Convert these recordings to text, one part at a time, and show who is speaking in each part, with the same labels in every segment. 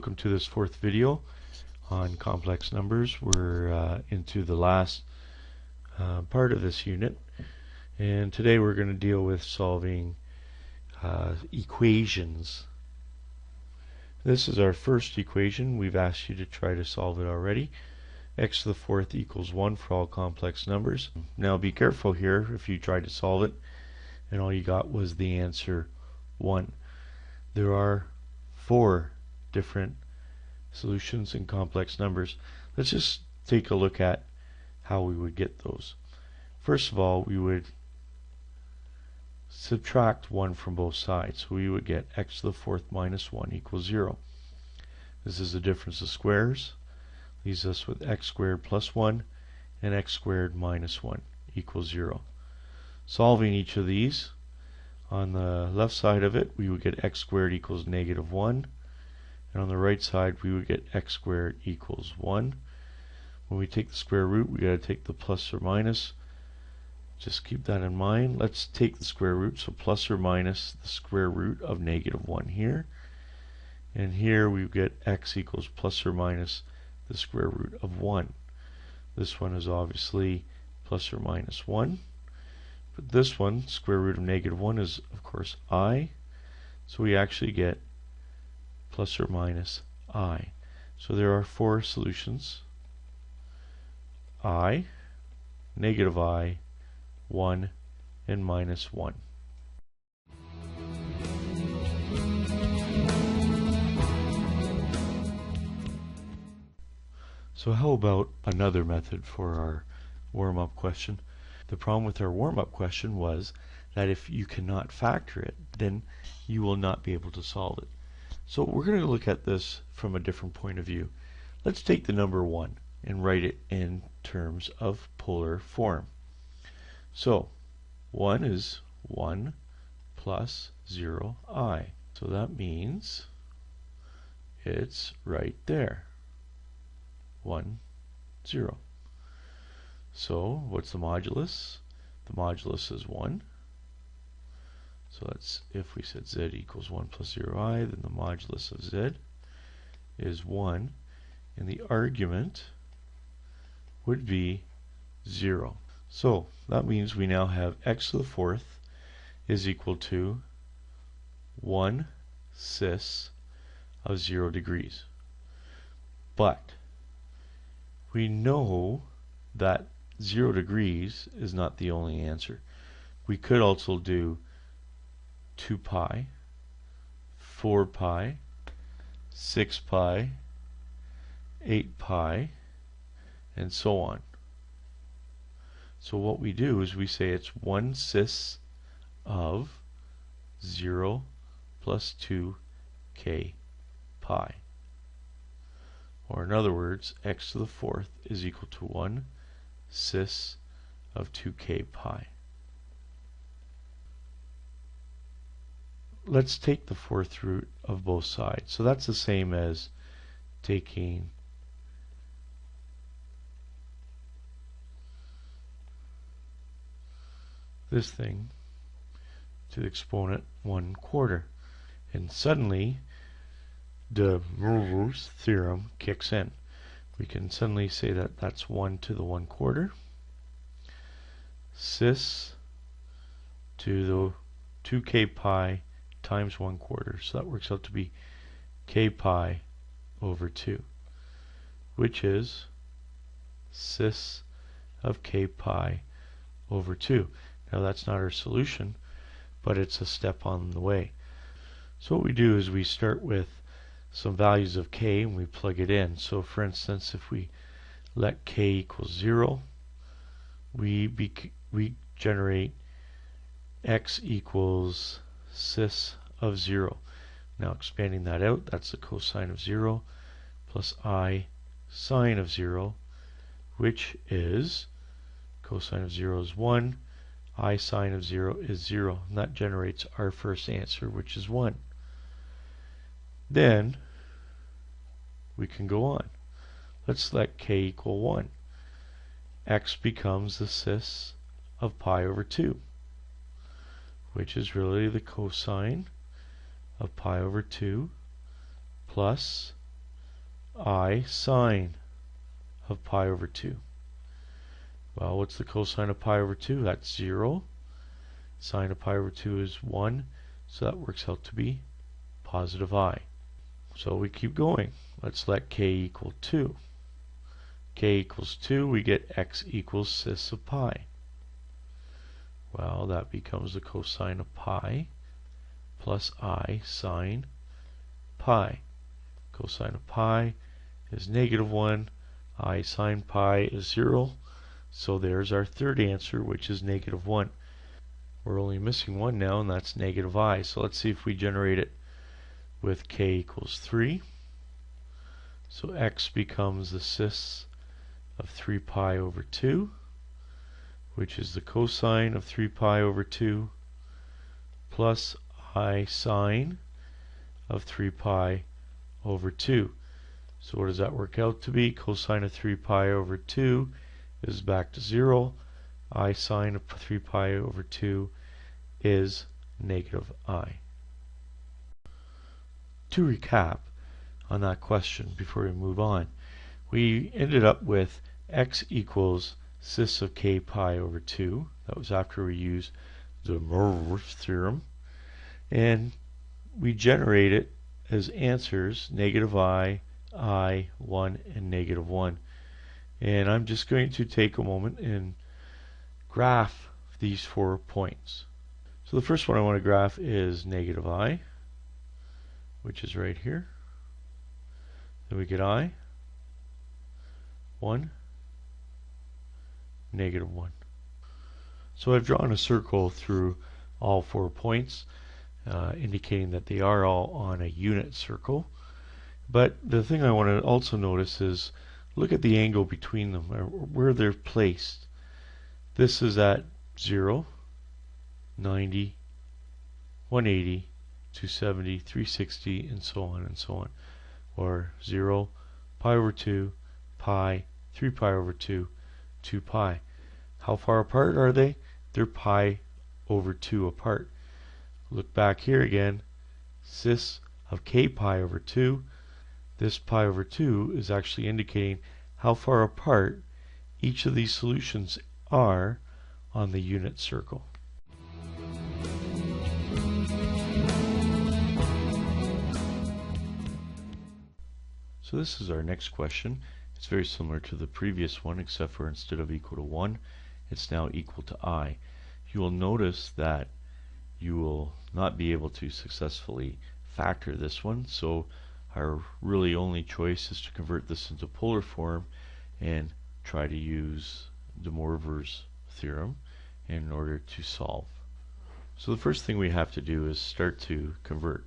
Speaker 1: Welcome to this fourth video on complex numbers. We're into the last part of this unit, and today we're going to deal with solving equations. This is our first equation. We've asked you to try to solve it already. X to the fourth equals 1 for all complex numbers. Now be careful here if you try to solve it and all you got was the answer 1. There are 4 different solutions in complex numbers. Let's just take a look at how we would get those. First of all, we would subtract 1 from both sides. So we would get x to the fourth minus 1 equals 0. This is the difference of squares. Leaves us with x squared plus 1 and x squared minus 1 equals 0. Solving each of these, on the left side of it we would get x squared equals negative 1, and on the right side we would get x squared equals 1. When we take the square root, we got to take the plus or minus. Just keep that in mind. Let's take the square root, so plus or minus the square root of negative 1 here. And here we get x equals plus or minus the square root of 1. This one is obviously plus or minus 1. But this one, square root of negative 1, is of course I. So we actually get plus or minus I. So there are 4 solutions: I, negative I, 1, and minus 1. So how about another method for our warm-up question? The problem with our warm-up question was that if you cannot factor it, then you will not be able to solve it. So we're going to look at this from a different point of view. Let's take the number 1 and write it in terms of polar form. So 1 is 1 plus 0i. So that means it's right there. 1, 0. So what's the modulus? The modulus is 1. So that's, if we said z equals 1 plus 0i, then the modulus of z is 1, and the argument would be 0. So that means we now have x to the fourth is equal to 1 cis of 0 degrees. But we know that 0 degrees is not the only answer. We could also do 2 pi, 4 pi, 6 pi, 8 pi, and so on. So what we do is we say it's 1 cis of 0 plus 2k pi. Or in other words, x to the fourth is equal to 1 cis of 2k pi. Let's take the fourth root of both sides. So that's the same as taking this thing to the exponent 1/4. And suddenly de Moivre's theorem kicks in. We can suddenly say that that's 1 to the 1/4 cis to the 2k pi times 1/4. So that works out to be k pi over 2, which is cis of k pi over 2. Now that's not our solution, but it's a step on the way. So what we do is we start with some values of k and we plug it in. So for instance, if we let k equal 0, we generate x equals cis of 0. Now expanding that out, that's the cosine of 0 plus I sine of 0, which is cosine of 0 is 1, I sine of 0 is 0, and that generates our first answer, which is 1. Then we can go on. Let's let k equal 1. X becomes the cis of pi over 2, which is really the cosine of pi over 2 plus I sine of pi over 2. Well, what's the cosine of pi over 2? That's 0. Sine of pi over 2 is 1, so that works out to be positive I. So we keep going. Let's let k equal 2. K equals 2, we get x equals cis of pi. Well, that becomes the cosine of pi plus I sine pi. Cosine of pi is -1. I sine pi is 0. So there's our third answer, which is -1. We're only missing one now, and that's -I. So let's see if we generate it with k equals 3. So x becomes the cis of 3 pi over 2, which is the cosine of 3 pi over 2, plus I sine of 3 pi over 2. So what does that work out to be? Cosine of 3 pi over 2 is back to 0. I sine of 3 pi over 2 is -I. To recap on that question before we move on, we ended up with x equals cis of k pi over 2. That was after we used the Morse theorem. And we generate it as answers I, 1, and -1. And I'm just going to take a moment and graph these 4 points. So the first one I want to graph is I, which is right here. Then we get I, 1, -1. So I've drawn a circle through all 4 points, indicating that they are all on a unit circle. But the thing I want to also notice is look at the angle between them, or where they're placed. This is at 0, 90, 180, 270, 360, and so on and so on. Or 0, pi over 2, pi, 3 pi over 2, 2 pi. How far apart are they? They're pi over 2 apart. Look back here again. Cis of k pi over 2. This pi over 2 is actually indicating how far apart each of these solutions are on the unit circle. So this is our next question. It's very similar to the previous one, except for instead of equal to 1, it's now equal to I. You will notice that you will not be able to successfully factor this one, so our really only choice is to convert this into polar form and try to use de Moivre's theorem in order to solve. So the first thing we have to do is start to convert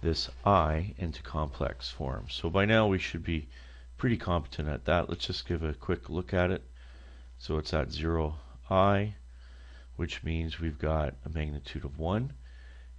Speaker 1: this I into complex form. So by now we should be pretty competent at that. Let's just give a quick look at it. So it's at 0I, which means we've got a magnitude of 1,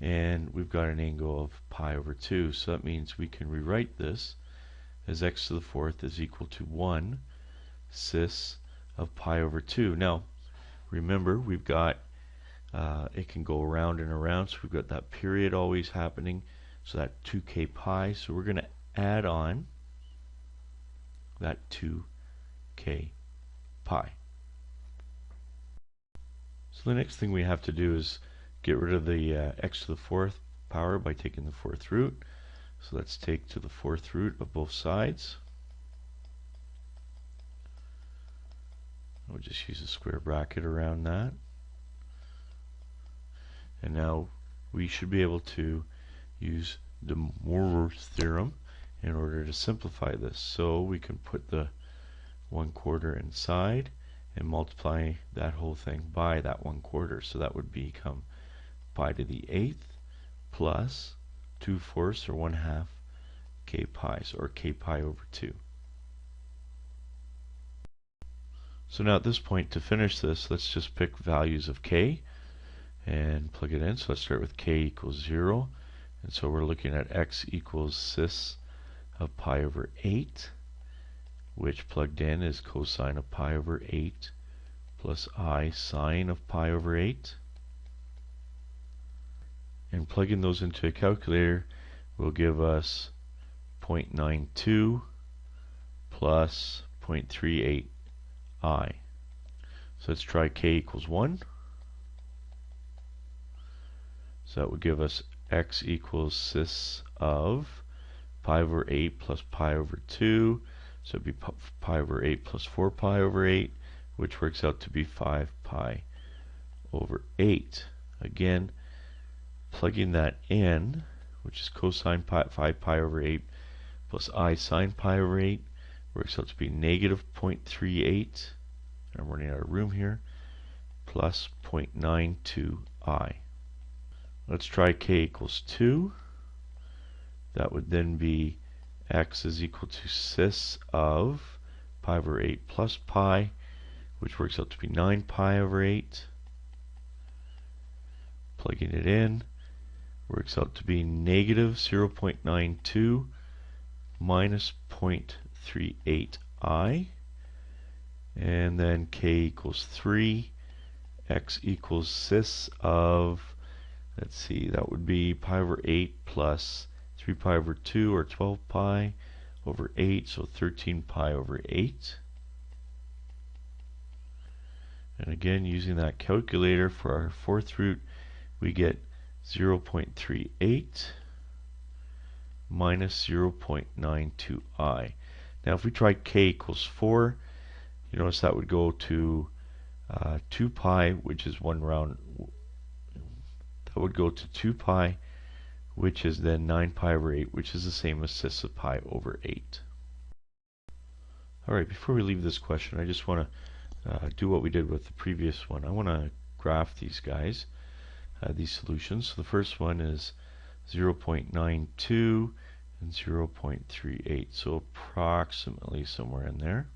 Speaker 1: and we've got an angle of pi over 2. So that means we can rewrite this as x to the 4th is equal to 1 cis of pi over 2. Now, remember, we've got, it can go around and around, so we've got that period always happening, so that 2k pi. So we're going to add on that 2k pi. So the next thing we have to do is get rid of the x to the 4th power by taking the 4th root. So let's take to the 4th root of both sides. We'll just use a square bracket around that. And now we should be able to use de Moivre's theorem in order to simplify this. So we can put the 1/4 inside and multiply that whole thing by that 1/4. So that would become pi to the 8th plus 2/4 or 1/2 k pi, or k pi over 2. So now at this point, to finish this, let's just pick values of k and plug it in. So let's start with k equals 0. And so we're looking at x equals cis of pi over 8, which plugged in is cosine of pi over 8 plus I sine of pi over 8. And plugging those into a calculator will give us 0.92 plus 0.38i. So let's try k equals 1. So that would give us x equals cis of pi over 8 plus pi over 2. So it'd be pi over 8 plus 4 pi over 8, which works out to be 5 pi over 8. Again, plugging that in, which is cosine 5 pi over 8 plus I sine pi over 8, works out to be negative 0.38. I'm running out of room here, plus 0.92i. Let's try k equals 2. That would then be x is equal to cis of pi over 8 plus pi, which works out to be 9 pi over 8. Plugging it in, works out to be negative 0.92 minus 0.38i. And then k equals 3. X equals cis of, let's see, that would be pi over 8 plus 3 pi over 2, or 12 pi over 8, so 13 pi over 8. And again, using that calculator for our fourth root, we get 0.38 minus 0.92i. Now if we try k equals 4, you notice that would go to 2 pi, which is one round. That would go to 2 pi, which is then 9 pi over 8, which is the same as cis of pi over 8. Alright, before we leave this question, I just want to do what we did with the previous one. I want to graph these guys, these solutions. So the first one is 0.92 and 0.38, so approximately somewhere in there.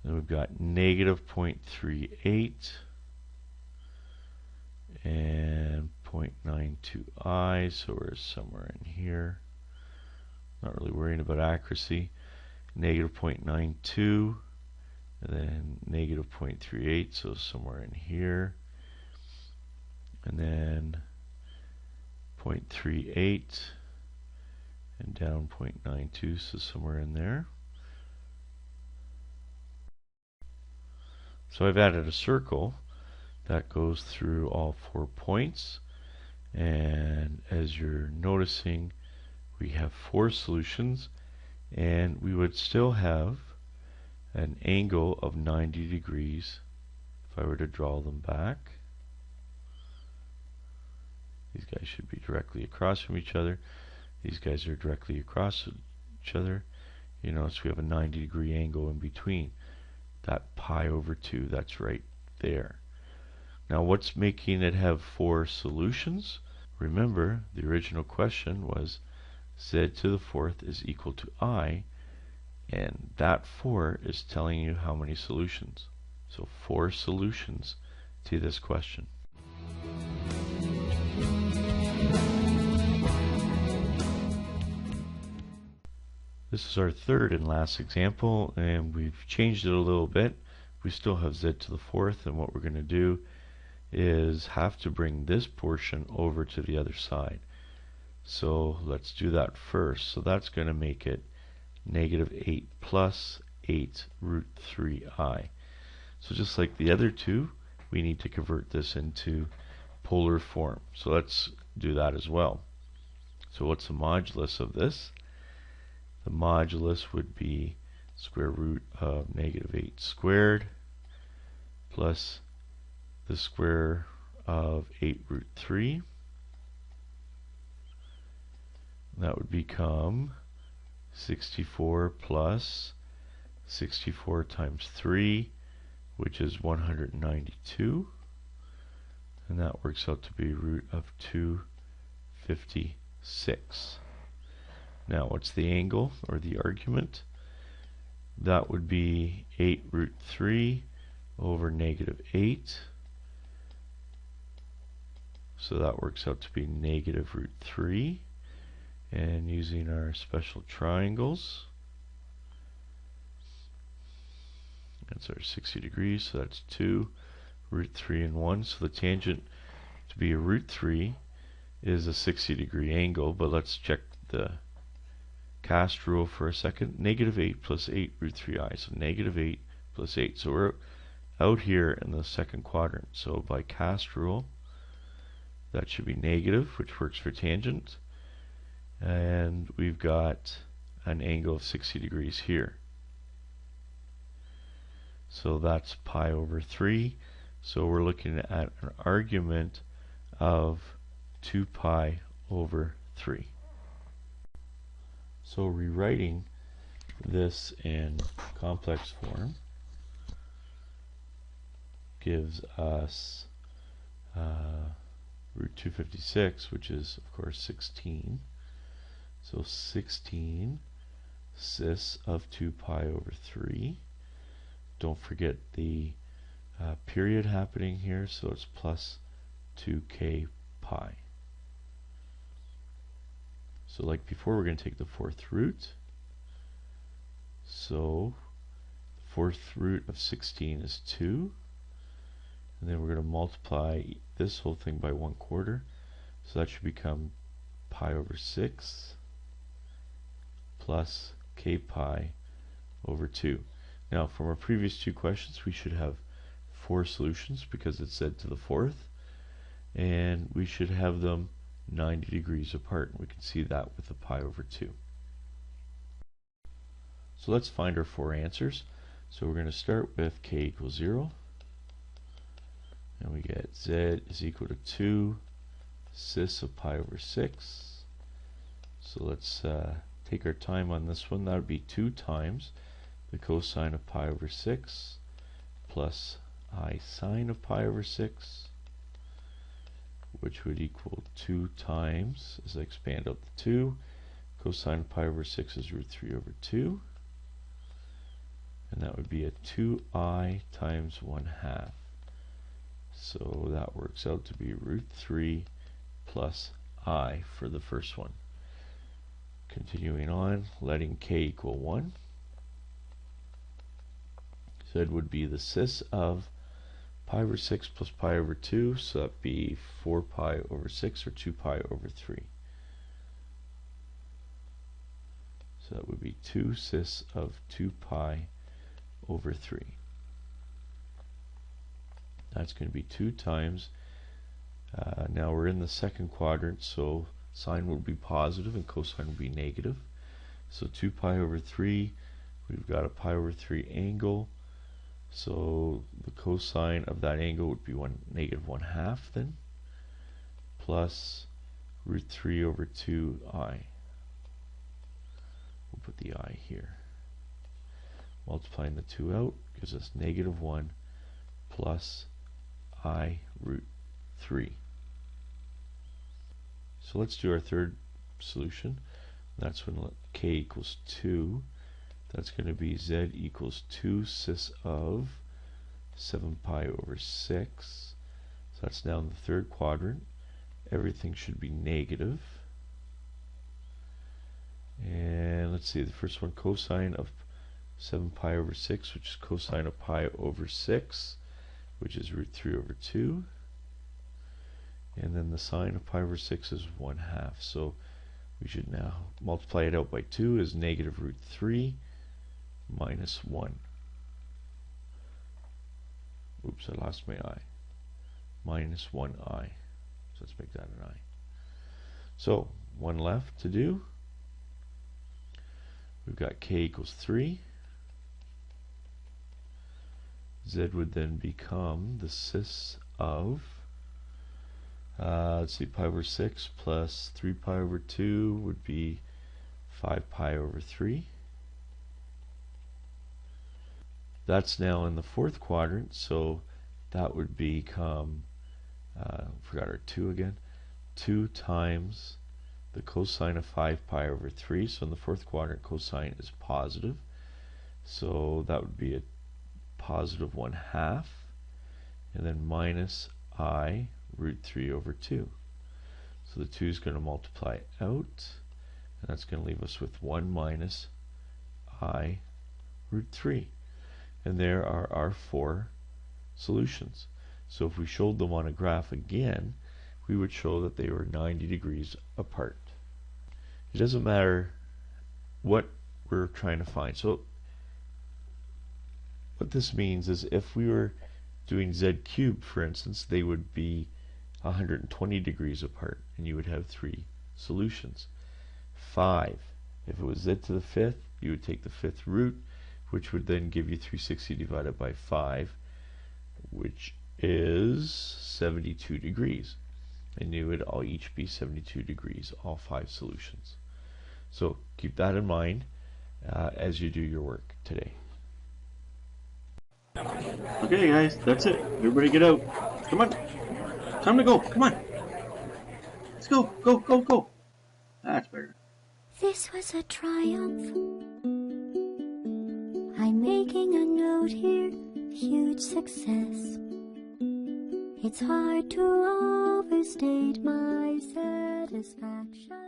Speaker 1: Then we've got negative 0.38 and 0.92i, so we're somewhere in here. Not really worrying about accuracy. Negative 0.92 and then negative 0.38, so somewhere in here. And then 0.38 and down 0.92, so somewhere in there. So I've added a circle that goes through all 4 points, and as you're noticing, we have 4 solutions, and we would still have an angle of 90 degrees if I were to draw them back. These guys should be directly across from each other. These guys are directly across each other. You notice we have a 90 degree angle in between. That pi over 2, that's right there. Now what's making it have 4 solutions? Remember, the original question was z to the 4th is equal to I, and that 4 is telling you how many solutions. So 4 solutions to this question. This is our third and last example, and we've changed it a little bit. We still have z to the 4th, and what we're going to do is have to bring this portion over to the other side. So let's do that first. So that's going to make it negative 8 plus 8 root 3i. So just like the other two, we need to convert this into polar form. So let's do that as well. So what's the modulus of this? The modulus would be square root of negative 8 squared plus the square of 8 root 3. That would become 64 plus 64 times 3, which is 192. And that works out to be root of 256. Now, what's the angle or the argument? That would be 8 root 3 over negative 8. So that works out to be negative root 3. And using our special triangles, that's our 60 degrees, so that's 2, root 3 and 1. So the tangent to be a root 3 is a 60 degree angle, but let's check the cast rule for a second. Negative 8 plus 8 root 3i. So negative 8 plus 8. So we're out here in the second quadrant. So by cast rule, that should be negative, which works for tangent. And we've got an angle of 60 degrees here. So that's pi over 3. So we're looking at an argument of 2 pi over 3. So rewriting this in complex form gives us root 256, which is of course 16. So 16 cis of 2 pi over 3. Don't forget the period happening here, so it's plus 2k pi. So like before, we're going to take the fourth root. So the fourth root of 16 is 2. And then we're going to multiply this whole thing by 1/4. So that should become pi over 6 plus k pi over 2. Now from our previous two questions, we should have 4 solutions because it's z to the fourth. And we should have them 90 degrees apart. We can see that with the pi over 2. So let's find our 4 answers. So we're going to start with k equals 0. And we get z is equal to 2 cis of pi over 6. So let's take our time on this one. That would be 2 times the cosine of pi over 6 plus I sine of pi over 6, which would equal 2 times, as I expand out the 2, cosine of pi over 6 is root 3 over 2. And that would be a 2i times 1/2. So that works out to be root 3 plus I for the first one. Continuing on, letting k equal 1. So it would be the cis of pi over 6 plus pi over 2, so that would be 4 pi over 6 or 2 pi over 3. So that would be 2 cis of 2 pi over 3. That's going to be 2 times. Now we're in the second quadrant, so sine will be positive and cosine will be negative. So 2 pi over 3, we've got a pi over 3 angle. So the cosine of that angle would be negative 1/2 then, plus root 3 over 2i. We'll put the I here. Multiplying the 2 out gives us negative 1 plus I root 3. So let's do our third solution. That's when k equals 2. That's going to be z equals 2 cis of 7 pi over 6. So that's now in the third quadrant. Everything should be negative. And let's see, the first one, cosine of 7 pi over 6, which is cosine of pi over 6, which is root 3 over 2. And then the sine of pi over 6 is 1/2. So we should now multiply it out by 2 is negative root 3 minus 1. Oops, I lost my I. Minus 1i. So let's make that an I. So one left to do. We've got k equals 3. Z would then become the cis of, let's see, pi over 6 plus 3 pi over 2 would be 5 pi over 3. That's now in the fourth quadrant, so that would become, forgot our 2 again, 2 times the cosine of 5 pi over 3. So in the fourth quadrant, cosine is positive. So that would be a positive 1/2. And then minus I root 3 over 2. So the 2 is going to multiply out. And that's going to leave us with 1 minus I root 3. And there are our 4 solutions. So if we showed them on a graph again, we would show that they were 90 degrees apart. It doesn't matter what we're trying to find. So what this means is if we were doing z cubed, for instance, they would be 120 degrees apart, and you would have 3 solutions. 5, if it was z to the 5th, you would take the 5th root, which would then give you 360 divided by 5, which is 72 degrees. And they would all each be 72 degrees, all 5 solutions. So keep that in mind as you do your work today.
Speaker 2: Okay guys, that's it. Everybody get out. Come on. Time to go. Come on. Let's go. Go, go, go. That's better.
Speaker 3: This was a triumph. I'm making a note here. Huge success. It's hard to overstate my satisfaction.